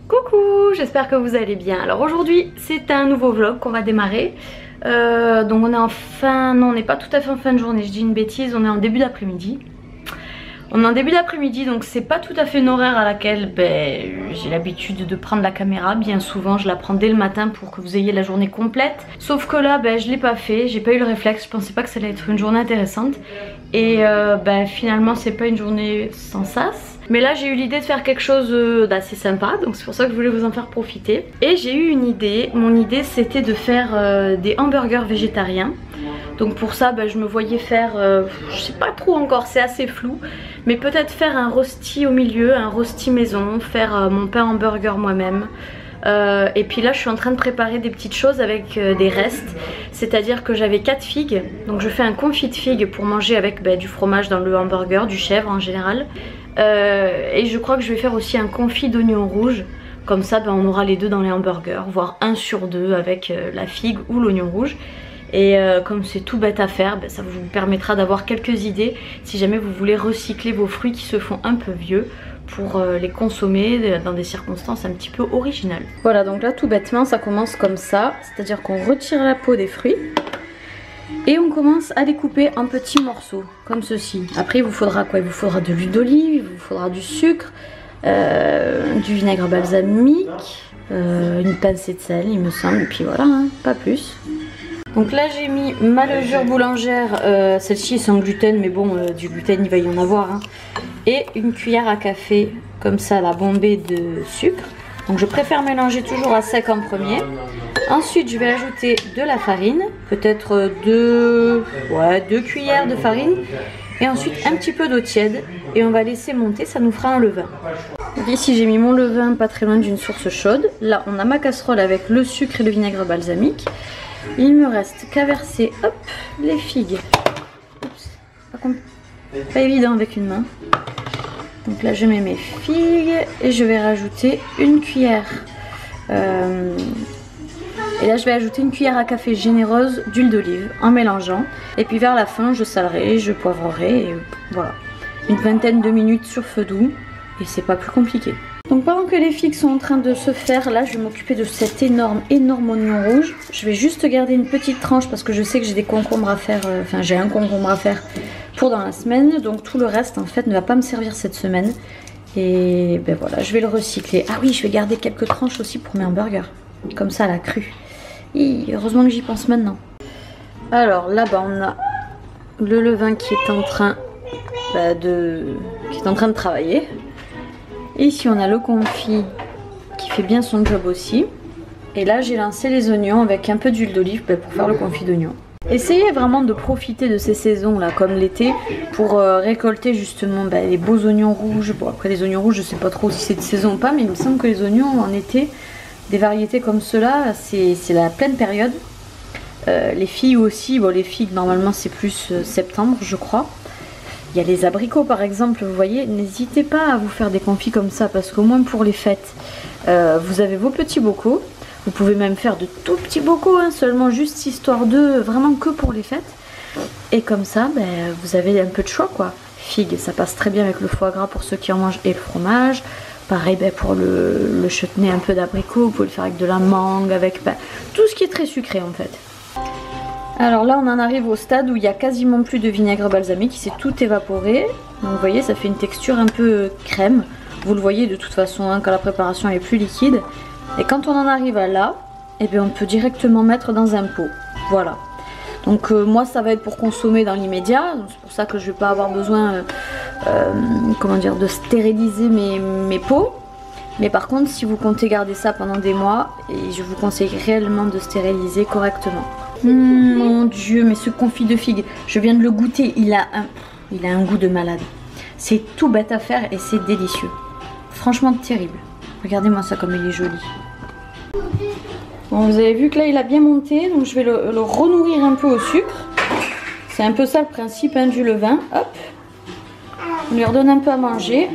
Coucou, j'espère que vous allez bien. Alors aujourd'hui c'est un nouveau vlog qu'on va démarrer. Donc on est en fin, non on n'est pas tout à fait en fin de journée, je dis une bêtise, on est en début d'après-midi. On est en début d'après-midi donc c'est pas tout à fait une horaire à laquelle j'ai l'habitude de prendre la caméra. Bien souvent je la prends dès le matin pour que vous ayez la journée complète. Sauf que là je l'ai pas fait, j'ai pas eu le réflexe, je pensais pas que ça allait être une journée intéressante. Et finalement c'est pas une journée sans sas. Mais là j'ai eu l'idée de faire quelque chose d'assez sympa, donc c'est pour ça que je voulais vous en faire profiter. Et j'ai eu une idée, mon idée c'était de faire des hamburgers végétariens. Donc pour ça je me voyais faire, je sais pas trop encore, c'est assez flou. Mais peut-être faire un rosti au milieu, un rosti maison, faire mon pain hamburger moi-même. Et puis là je suis en train de préparer des petites choses avec des restes. C'est-à-dire que j'avais 4 figues, donc je fais un confit de figues pour manger avec du fromage dans le hamburger, du chèvre en général. Et je crois que je vais faire aussi un confit d'oignon rouge. Comme ça on aura les deux dans les hamburgers, voire 1 sur 2 avec la figue ou l'oignon rouge. Et comme c'est tout bête à faire, ça vous permettra d'avoir quelques idées si jamais vous voulez recycler vos fruits qui se font un peu vieux pour les consommer dans des circonstances un petit peu originales. Voilà, donc là tout bêtement ça commence comme ça, c'est-à-dire qu'on retire la peau des fruits et on commence à les couper en petits morceaux comme ceci. Après il vous faudra quoi? Il vous faudra de l'huile d'olive, il vous faudra du sucre, du vinaigre balsamique, une pincée de sel il me semble, et puis voilà, hein, pas plus. Donc là j'ai mis ma levure boulangère, celle-ci est sans gluten mais bon du gluten il va y en avoir, hein. Et une cuillère à café comme ça la bombée de sucre. Donc je préfère mélanger toujours à sec en premier. Ensuite je vais ajouter de la farine, peut-être 2 cuillères de farine. Et ensuite un petit peu d'eau tiède et on va laisser monter, ça nous fera un levain. Donc ici j'ai mis mon levain pas très loin d'une source chaude. Là on a ma casserole avec le sucre et le vinaigre balsamique. Il me reste qu'à verser les figues. Oups, pas évident avec une main. Donc là je mets mes figues et je vais rajouter une cuillère. Et là je vais ajouter une cuillère à café généreuse d'huile d'olive en mélangeant. Et puis vers la fin je salerai, je poivrerai et voilà. Une vingtaine de minutes sur feu doux et c'est pas plus compliqué. Donc pendant que les figues sont en train de se faire, là je vais m'occuper de cet énorme oignon rouge. Je vais juste garder une petite tranche parce que je sais que j'ai des concombres à faire, j'ai un concombre à faire pour dans la semaine. Donc tout le reste en fait ne va pas me servir cette semaine. Et voilà, je vais le recycler. Ah oui, je vais garder quelques tranches aussi pour mes hamburgers. Comme ça à la crue. Heureusement que j'y pense maintenant. Alors là-bas on a le levain qui est en train de travailler. Et ici on a le confit qui fait bien son job aussi. Et là j'ai lancé les oignons avec un peu d'huile d'olive pour faire le confit d'oignons. Essayez vraiment de profiter de ces saisons là comme l'été pour récolter justement les beaux oignons rouges. Bon après les oignons rouges je sais pas trop si c'est de saison ou pas, mais il me semble que les oignons en été, des variétés comme cela c'est la pleine période. Les figues aussi, bon les figues normalement c'est plus septembre je crois. Il y a les abricots par exemple, vous voyez, n'hésitez pas à vous faire des confits comme ça parce qu'au moins pour les fêtes, vous avez vos petits bocaux. Vous pouvez même faire de tout petits bocaux, hein, seulement juste histoire de, vraiment que pour les fêtes. Et comme ça, vous avez un peu de choix quoi. Figues, ça passe très bien avec le foie gras pour ceux qui en mangent et le fromage. Pareil pour le chutney un peu d'abricot, vous pouvez le faire avec de la mangue, avec tout ce qui est très sucré en fait. Alors là on en arrive au stade où il n'y a quasiment plus de vinaigre balsamique, il s'est tout évaporé. Donc vous voyez ça fait une texture un peu crème. Vous le voyez de toute façon hein, quand la préparation est plus liquide. Et quand on en arrive à là, on peut directement mettre dans un pot. Voilà. Donc moi ça va être pour consommer dans l'immédiat. C'est pour ça que je ne vais pas avoir besoin de stériliser mes pots. Mais par contre si vous comptez garder ça pendant des mois, je vous conseille réellement de stériliser correctement. Mon dieu, mais ce confit de figues, je viens de le goûter, il a un goût de malade. C'est tout bête à faire et c'est délicieux. Franchement terrible. Regardez-moi ça comme il est joli. Bon, vous avez vu que là il a bien monté, donc je vais le renourrir un peu au sucre. C'est un peu ça le principe du levain. Hop. On lui redonne un peu à manger.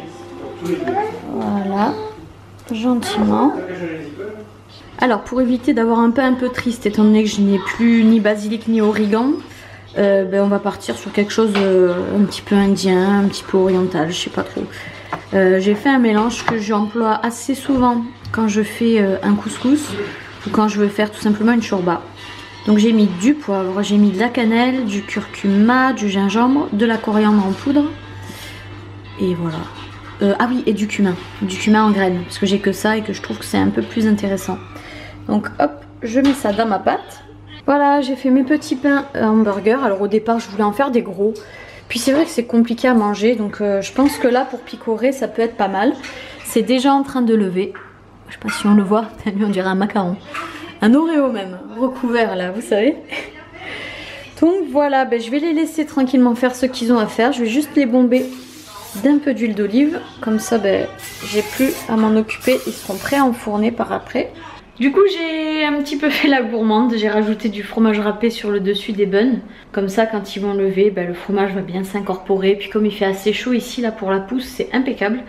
Voilà. Gentiment. Alors pour éviter d'avoir un pain un peu triste, étant donné que je n'ai plus ni basilic ni origan, on va partir sur quelque chose un petit peu indien, un petit peu oriental, je sais pas trop. J'ai fait un mélange que j'emploie assez souvent quand je fais un couscous ou quand je veux faire tout simplement une shorba. Donc j'ai mis du poivre, j'ai mis de la cannelle, du curcuma, du gingembre, de la coriandre en poudre et voilà. Ah oui, et du cumin en graines parce que j'ai que ça et que je trouve que c'est un peu plus intéressant. Donc hop, je mets ça dans ma pâte. Voilà, j'ai fait mes petits pains hamburger. Alors au départ je voulais en faire des gros. Puis c'est vrai que c'est compliqué à manger, donc je pense que là pour picorer ça peut être pas mal. C'est déjà en train de lever. Je sais pas si on le voit, on dirait un macaron. Un Oreo même, recouvert là, vous savez. Donc voilà, ben, je vais les laisser tranquillement faire ce qu'ils ont à faire. Je vais juste les bomber d'un peu d'huile d'olive. Comme ça, ben, j'ai plus à m'en occuper. Ils seront prêts à enfourner par après. Du coup j'ai un petit peu fait la gourmande, j'ai rajouté du fromage râpé sur le dessus des buns. Comme ça quand ils vont lever, le fromage va bien s'incorporer. Puis comme il fait assez chaud ici là pour la pousse, c'est impeccable.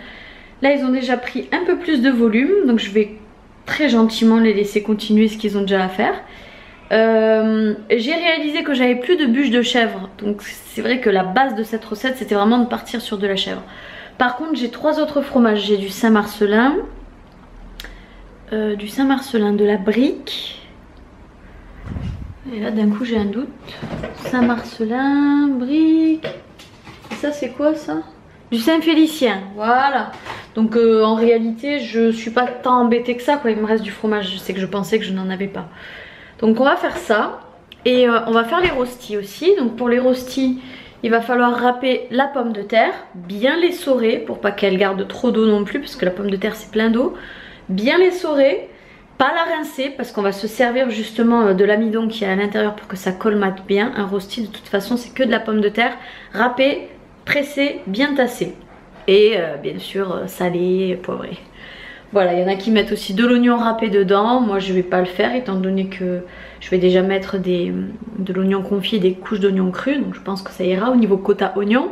Là ils ont déjà pris un peu plus de volume, donc je vais très gentiment les laisser continuer ce qu'ils ont déjà à faire. J'ai réalisé que j'avais plus de bûches de chèvre, donc c'est vrai que la base de cette recette c'était vraiment de partir sur de la chèvre. Par contre j'ai 3 autres fromages, j'ai du Saint-Marcelin, de la Brique. Et là d'un coup j'ai un doute. Saint-Marcelin, Brique. Et ça c'est quoi ça? Du Saint-Félicien, voilà. Donc en réalité je suis pas tant embêtée que ça quoi. Il me reste du fromage, c'est que je pensais que je n'en avais pas. Donc on va faire ça. Et on va faire les rostis aussi. Donc pour les rostis, il va falloir râper la pomme de terre, bien l'essorer pour pas qu'elle garde trop d'eau non plus, parce que la pomme de terre c'est plein d'eau. Bien l'essorer, pas la rincer parce qu'on va se servir justement de l'amidon qui est à l'intérieur pour que ça colmate bien. Un rosti de toute façon c'est que de la pomme de terre râpée, pressée, bien tassée. Et bien sûr salée, poivrée. Voilà, il y en a qui mettent aussi de l'oignon râpé dedans. Moi je vais pas le faire étant donné que je vais déjà mettre de l'oignon confit et des couches d'oignon cru. Donc je pense que ça ira au niveau quota oignon.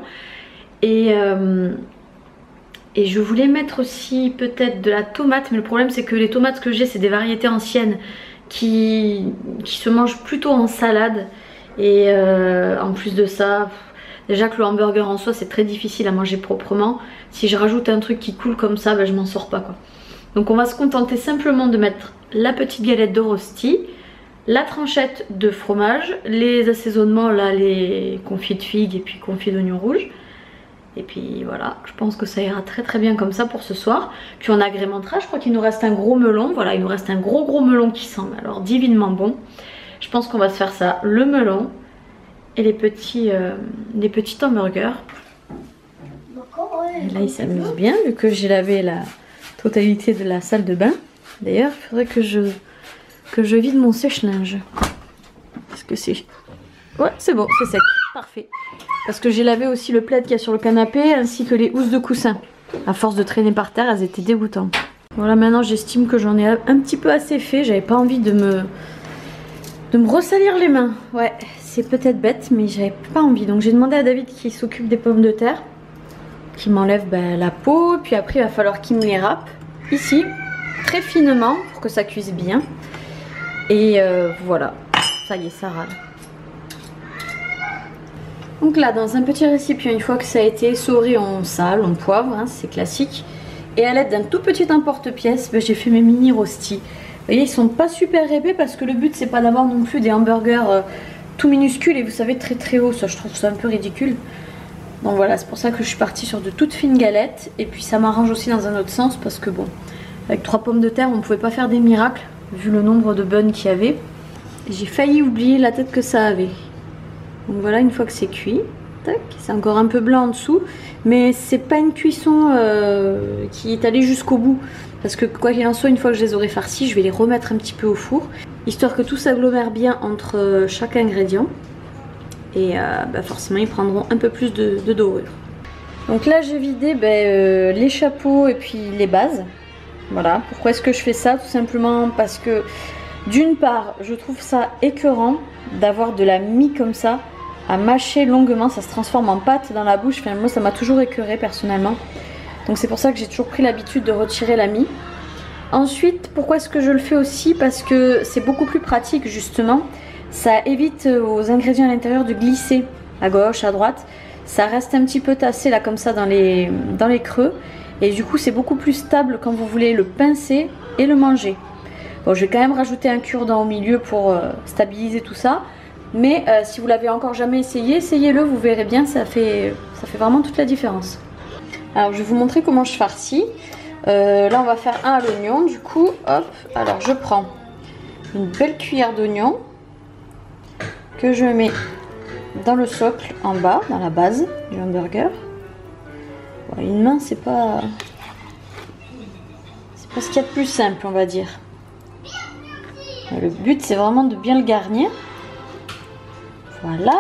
Et je voulais mettre aussi peut-être de la tomate, mais le problème c'est que les tomates que j'ai c'est des variétés anciennes qui se mangent plutôt en salade. Et en plus de ça, déjà que le hamburger en soi c'est très difficile à manger proprement. Si je rajoute un truc qui coule comme ça, je m'en sors pas quoi. Donc on va se contenter simplement de mettre la petite galette de rosti, la tranchette de fromage, les assaisonnements là, les confits de figues et puis confits d'oignons rouges. Et puis voilà, je pense que ça ira très très bien comme ça pour ce soir. Puis on agrémentera, je crois qu'il nous reste un gros melon. Voilà, il nous reste un gros melon qui sent alors divinement bon. Je pense qu'on va se faire ça, le melon et les petits hamburgers. Et là il s'amuse bien vu que j'ai lavé la totalité de la salle de bain. D'ailleurs il faudrait que je vide mon sèche-linge. Est-ce que c'est... Ouais c'est bon, c'est sec, parfait. Parce que j'ai lavé aussi le plaid qu'il y a sur le canapé ainsi que les housses de coussin. À force de traîner par terre, elles étaient dégoûtantes. Voilà, maintenant j'estime que j'en ai un petit peu assez fait. J'avais pas envie de me ressalir les mains. Ouais, c'est peut-être bête, mais j'avais pas envie. Donc j'ai demandé à David qui s'occupe des pommes de terre, qui m'enlève la peau. Puis après, il va falloir qu'il me les râpe ici, très finement, pour que ça cuise bien. Et voilà, ça y est, ça râle. Donc là dans un petit récipient, une fois que ça a été essoré, on sale, on poivre, hein, c'est classique. Et à l'aide d'un tout petit emporte-pièce, j'ai fait mes mini rostis. Vous voyez, ils sont pas super épais parce que le but c'est pas d'avoir non plus des hamburgers tout minuscules et vous savez très très haut, ça je trouve ça un peu ridicule. Donc voilà, c'est pour ça que je suis partie sur de toutes fines galettes. Et puis ça m'arrange aussi dans un autre sens parce que bon, avec 3 pommes de terre on pouvait pas faire des miracles vu le nombre de buns qu'il y avait. J'ai failli oublier la tête que ça avait. Donc voilà, une fois que c'est cuit, tac, c'est encore un peu blanc en dessous, mais c'est pas une cuisson qui est allée jusqu'au bout. Parce que quoi qu'il en soit, une fois que je les aurai farcis, je vais les remettre un petit peu au four, histoire que tout s'agglomère bien entre chaque ingrédient. Et forcément, ils prendront un peu plus de dorure. Donc là, j'ai vidé les chapeaux et puis les bases. Voilà, pourquoi est-ce que je fais ça? Tout simplement parce que d'une part, je trouve ça écœurant d'avoir de la mie comme ça à mâcher longuement, ça se transforme en pâte dans la bouche. Enfin, moi ça m'a toujours écœuré personnellement, donc c'est pour ça que j'ai toujours pris l'habitude de retirer la mie. Ensuite, pourquoi est-ce que je le fais aussi? Parce que c'est beaucoup plus pratique justement, ça évite aux ingrédients à l'intérieur de glisser à gauche, à droite, ça reste un petit peu tassé là comme ça dans les creux, et du coup c'est beaucoup plus stable quand vous voulez le pincer et le manger. Bon, je vais quand même rajouter un cure-dent au milieu pour stabiliser tout ça, mais si vous l'avez encore jamais essayé, essayez-le, vous verrez bien, ça fait vraiment toute la différence. Alors je vais vous montrer comment je farcis. Là on va faire un à l'oignon, du coup hop, alors je prends une belle cuillère d'oignon que je mets dans le socle en bas, dans la base du hamburger. Bon, une main c'est pas ce qu'il y a de plus simple, on va dire. Le but c'est vraiment de bien le garnir. Voilà.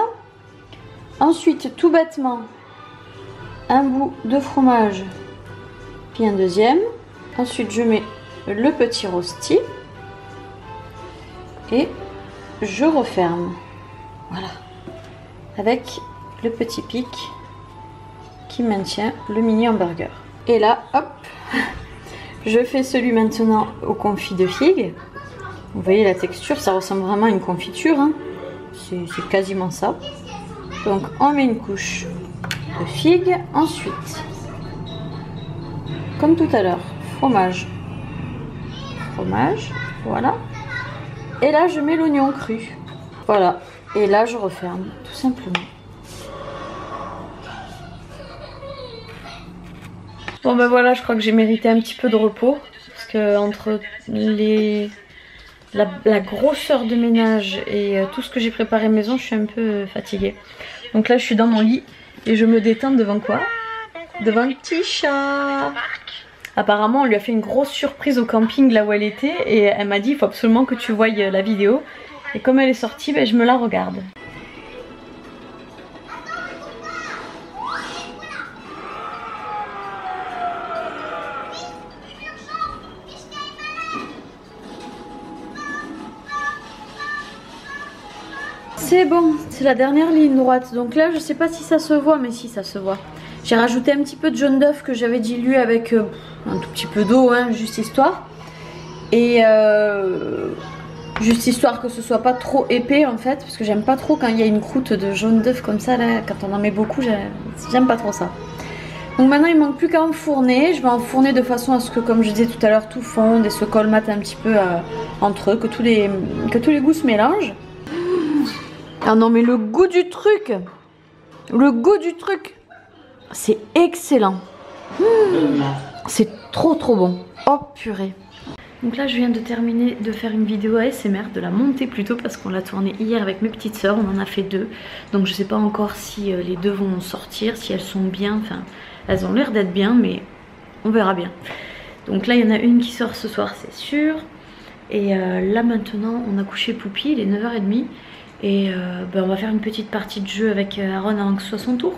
Ensuite tout bêtement un bout de fromage puis un deuxième. Ensuite je mets le petit rosti et je referme. Voilà, avec le petit pic qui maintient le mini hamburger. Et là hop, je fais celui maintenant au confit de figue. Vous voyez la texture, ça ressemble vraiment à une confiture, hein. C'est quasiment ça. Donc on met une couche de figue, ensuite comme tout à l'heure, fromage, voilà. Et là je mets l'oignon cru, voilà. Et là je referme, tout simplement. Bon ben voilà, je crois que j'ai mérité un petit peu de repos, parce que entre la grosseur de ménage et tout ce que j'ai préparé maison, je suis un peu fatiguée. Donc là je suis dans mon lit et je me détends devant quoi? Devant le petit chat. Apparemment on lui a fait une grosse surprise au camping là où elle était et elle m'a dit il faut absolument que tu voies la vidéo. Et comme elle est sortie, ben, je me la regarde. C'est bon, c'est la dernière ligne droite. Donc là je sais pas si ça se voit, mais si ça se voit. J'ai rajouté un petit peu de jaune d'œuf que j'avais dilué avec un tout petit peu d'eau, hein, juste histoire. Et juste histoire que ce soit pas trop épais en fait, parce que j'aime pas trop quand il y a une croûte de jaune d'œuf comme ça là, quand on en met beaucoup, j'aime pas trop ça. Donc maintenant il manque plus qu'à enfourner. Je vais enfourner de façon à ce que, comme je disais tout à l'heure, tout fonde et se colmate un petit peu entre eux, que tous les goûts se mélangent. Ah non mais le goût du truc, c'est excellent. C'est trop bon. Oh purée. Donc là je viens de terminer de faire une vidéo ASMR, de la monter plutôt, parce qu'on l'a tournée hier avec mes petites sœurs, on en a fait 2. Donc je sais pas encore si les 2 vont sortir, si elles sont bien, enfin elles ont l'air d'être bien, mais on verra bien. Donc là il y en a une qui sort ce soir c'est sûr. Et là maintenant on a couché Poupie, il est 9h30. Et ben, on va faire une petite partie de jeu avec Aaron avant que ce soit son tour.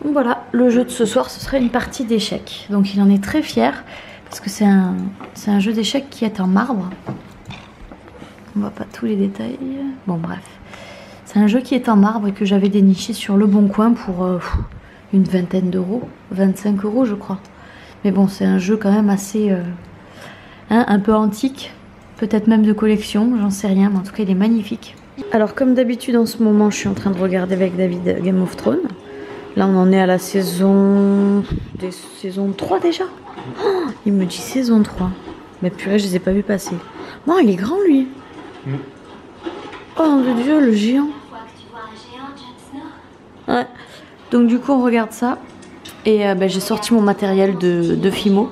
Donc voilà, le jeu de ce soir ce serait une partie d'échecs. Donc il en est très fier. Parce que c'est un jeu d'échecs qui est en marbre. On voit pas tous les détails. Bon bref. C'est un jeu qui est en marbre et que j'avais déniché sur Le Bon Coin pour une vingtaine d'euros. 25 € je crois. Mais bon c'est un jeu quand même assez un peu antique. Peut-être même de collection, j'en sais rien. Mais en tout cas il est magnifique. Alors comme d'habitude en ce moment je suis en train de regarder avec David Game of Thrones. Là on en est à la saison 3 déjà. Oh, il me dit saison 3. Mais purée, je les ai pas vus passer. Non, il est grand lui. Oh mon Dieu, le géant. Ouais. Donc du coup on regarde ça. Et ben, j'ai sorti mon matériel de Fimo.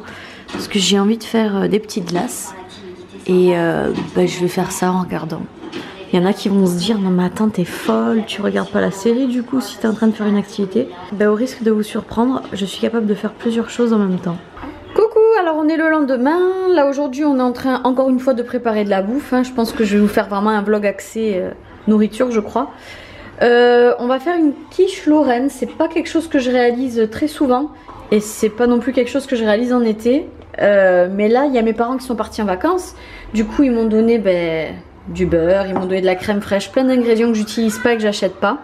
Parce que j'ai envie de faire des petites glaces. Et ben, je vais faire ça en regardant. Il y en a qui vont se dire non mais attends t'es folle, tu regardes pas la série du coup si t'es en train de faire une activité. Ben, au risque de vous surprendre, je suis capable de faire plusieurs choses en même temps. Coucou, alors on est le lendemain. Là aujourd'hui on est en train encore une fois de préparer de la bouffe, hein. Je pense que je vais vous faire vraiment un vlog axé nourriture je crois. On va faire une quiche Lorraine. C'est pas quelque chose que je réalise très souvent. Et c'est pas non plus quelque chose que je réalise en été. Mais là il y a mes parents qui sont partis en vacances. Du coup ils m'ont donné du beurre, ils m'ont donné de la crème fraîche, plein d'ingrédients que j'utilise pas et que j'achète pas.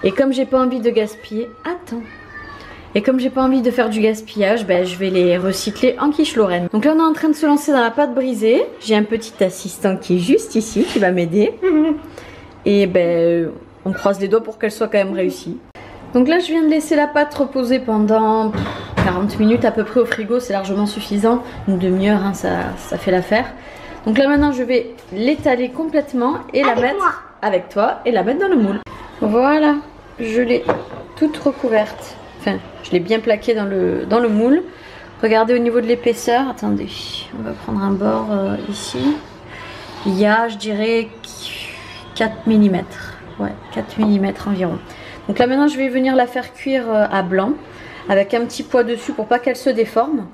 Et comme j'ai pas envie de gaspiller, et comme j'ai pas envie de faire du gaspillage, je vais les recycler en quiche Lorraine. Donc là on est en train de se lancer dans la pâte brisée. J'ai un petit assistant qui est juste ici, qui va m'aider. Et on croise les doigts pour qu'elle soit quand même réussie. Donc là je viens de laisser la pâte reposer pendant 40 minutes à peu près au frigo, c'est largement suffisant. Une demi-heure, hein, ça fait l'affaire. Donc là maintenant je vais l'étaler complètement et la mettre avec toi et la mettre dans le moule. Voilà, je l'ai toute recouverte. Enfin, je l'ai bien plaquée dans le moule. Regardez au niveau de l'épaisseur. Attendez, on va prendre un bord ici. Il y a, je dirais, 4 mm. Ouais, 4 mm environ. Donc là maintenant je vais venir la faire cuire à blanc avec un petit pois dessus pour pas qu'elle se déforme.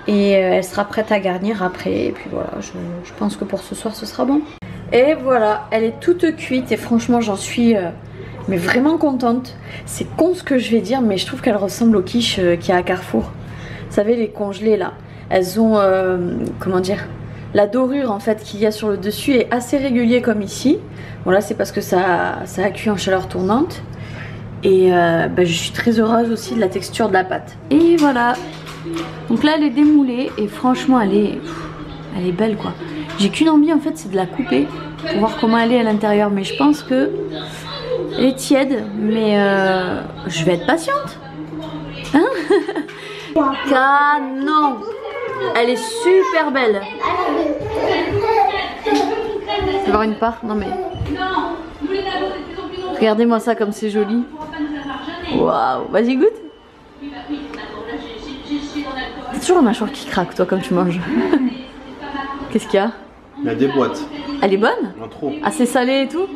Et elle sera prête à garnir après. Et puis voilà, je pense que pour ce soir ce sera bon. Et voilà, elle est toute cuite et franchement j'en suis mais vraiment contente. C'est con ce que je vais dire, mais je trouve qu'elle ressemble aux quiches qu'il y a à Carrefour. Vous savez, les congelées là, elles ont, comment dire, la dorure en fait qu'il y a sur le dessus est assez régulier comme ici. Bon là c'est parce que ça a cuit en chaleur tournante. Et je suis très heureuse aussi de la texture de la pâte. Et voilà. Donc là elle est démoulée et franchement elle est belle quoi. J'ai qu'une envie en fait, c'est de la couper pour voir comment elle est à l'intérieur. Mais je pense que elle est tiède, mais je vais être patiente. Hein? Canon. Elle est super belle. Tu veux voir une part? Non mais... Regardez-moi ça comme c'est joli. Waouh, vas-y goûte. C'est toujours un mâchoire qui craque toi comme tu manges. Qu'est-ce qu'il y a? Il y a des boîtes. Elle est bonne? En trop. Assez salée et tout?